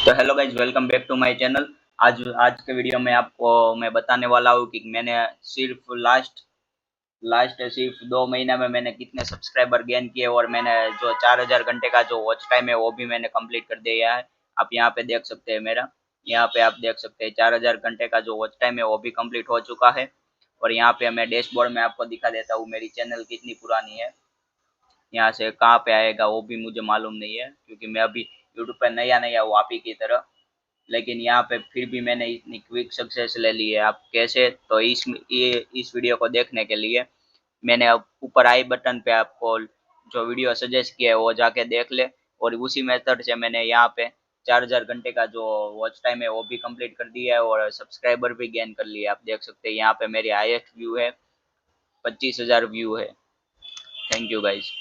तो hello guys, welcome back to my channel. आज आज के वीडियो में आपको मैं बताने वाला हूँ कि मैंने सिर्फ लास्ट लास्ट सिर्फ 2 महीना में मैंने कितने सब्सक्राइबर गेन किए और मैंने जो 4000 घंटे का जो वॉच टाइम है वो भी मैंने कंप्लीट कर दिया है। आप यहाँ पे देख सकते हैं मेरा, यहाँ पे आप देख सकते हैं 4000 घंटे का जो वॉच टाइम है वो भी कंप्लीट हो चुका है। और यहाँ पे मैं डैशबोर्ड में आपको दिखा देता हूँ मेरी चैनल कितनी पुरानी है। यहाँ से कहाँ पे आएगा वो भी मुझे मालूम नहीं है, क्योंकि मैं अभी यूट्यूब पर नया नया हूँ आप ही की तरह। लेकिन यहाँ पे फिर भी मैंने इतनी क्विक सक्सेस ले ली है। आप कैसे, तो इस वीडियो को देखने के लिए मैंने अब ऊपर आई बटन पे आपको जो वीडियो सजेस्ट किया है वो जाके देख ले। और उसी मेथड से मैंने यहाँ पे 4000 घंटे का जो वॉच टाइम है वो भी कंप्लीट कर दिया है और सब्सक्राइबर भी गेन कर लिए। आप देख सकते हैं यहाँ पे मेरी हाईएस्ट व्यू है, 25,000 व्यू है। Thank you guys.